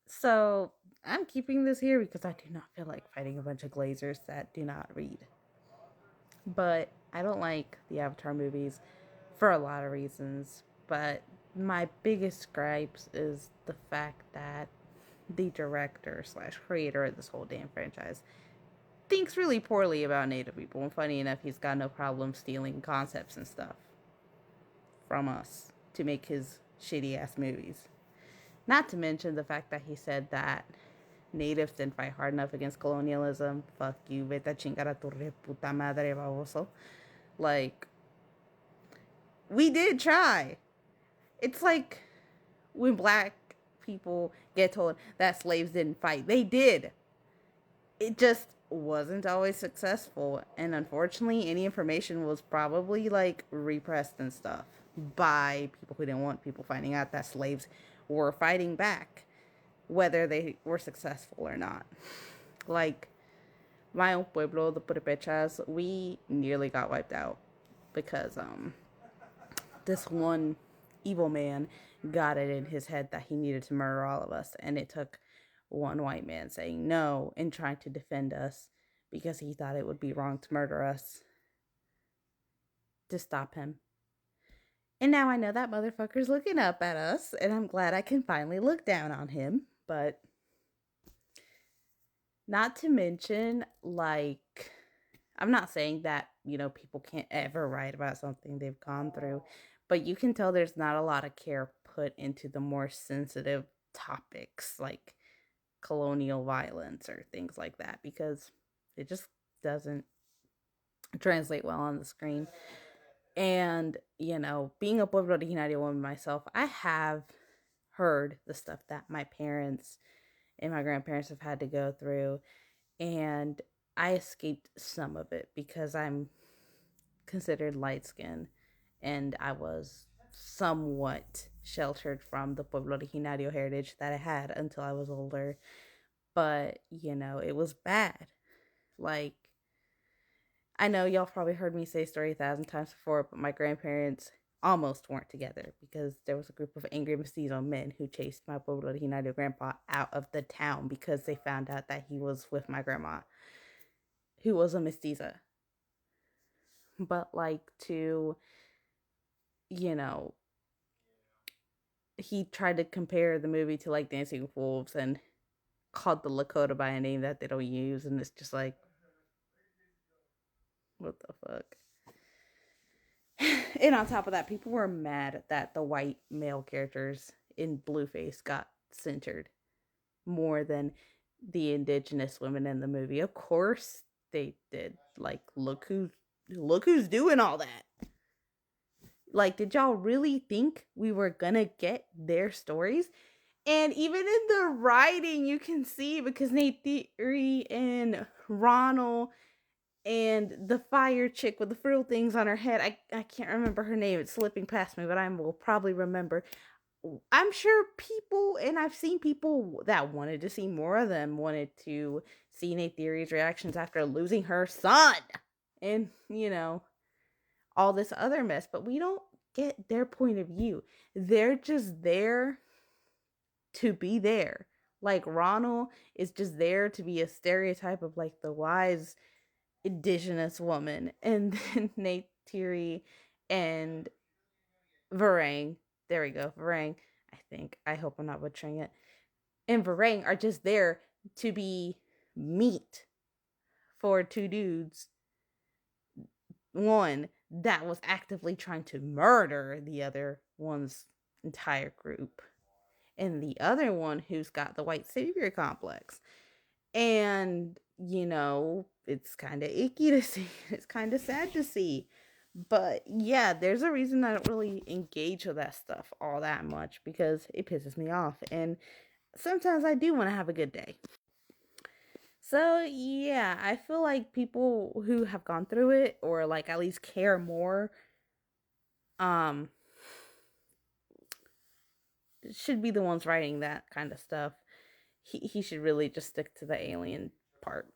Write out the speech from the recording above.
So I'm keeping this here because I do not feel like fighting a bunch of glazers that do not read. But I don't like the Avatar movies for a lot of reasons. But my biggest gripes is the fact that the director slash creator of this whole damn franchise thinks really poorly about Native people. And funny enough, he's got no problem stealing concepts and stuff from us to make his shitty ass movies. Not to mention the fact that he said that natives didn't fight hard enough against colonialism. Fuck you, vete a chingar a tu puta madre, baboso. Like, we did try. It's like when black people get told that slaves didn't fight. They did. It just wasn't always successful. And unfortunately, any information was probably like repressed and stuff by people who didn't want people finding out that slaves were fighting back, whether they were successful or not. Like, my own pueblo, the Puripechas, we nearly got wiped out because this one evil man got it in his head that he needed to murder all of us, and it took one white man saying no and trying to defend us because he thought it would be wrong to murder us to stop him. And now I know that motherfucker's looking up at us, and I'm glad I can finally look down on him. But not to mention, like, I'm not saying that, people can't ever write about something they've gone through, but you can tell there's not a lot of care put into the more sensitive topics like colonial violence or things like that because it just doesn't translate well on the screen. And, being a Pueblo originario woman myself, I have heard the stuff that my parents and my grandparents have had to go through, and I escaped some of it because I'm considered light skinned and I was somewhat sheltered from the Pueblo originario heritage that I had until I was older. But, it was bad. Like, I know y'all probably heard me say story 1,000 times before, but my grandparents almost weren't together because there was a group of angry mestizo men who chased my Pueblo originario grandpa out of the town because they found out that he was with my grandma, who was a mestiza. But, like, you know, he tried to compare the movie to like Dancing with Wolves and called the Lakota by a name that they don't use, and it's just like, what the fuck? And on top of that, people were mad that the white male characters in Blueface got centered more than the indigenous women in the movie. Of course they did. Like, look who's doing all that. Like, did y'all really think we were gonna get their stories? And even in the writing, you can see because Nate Theory and Ronald and the fire chick with the frill things on her head, I can't remember her name. It's slipping past me, but I will probably remember. I'm sure people, and I've seen people that wanted to see more of them, wanted to see Nate Theory's reactions after losing her son. And, all this other mess. But we don't get their point of view. They're just there to be there. Like, Ronald is just there to be a stereotype of like the wise indigenous woman. And then Nate Thierry and Varang, there we go, Varang, I think. I hope I'm not butchering it. And Varang are just there to be meat for two dudes. One that was actively trying to murder the other one's entire group. And the other one who's got the white savior complex. And, it's kind of icky to see. It's kind of sad to see. But yeah, there's a reason I don't really engage with that stuff all that much because it pisses me off. And sometimes I do want to have a good day. So yeah, I feel like people who have gone through it or like at least care more um should be the ones writing that kind of stuff. He should really just stick to the alien part.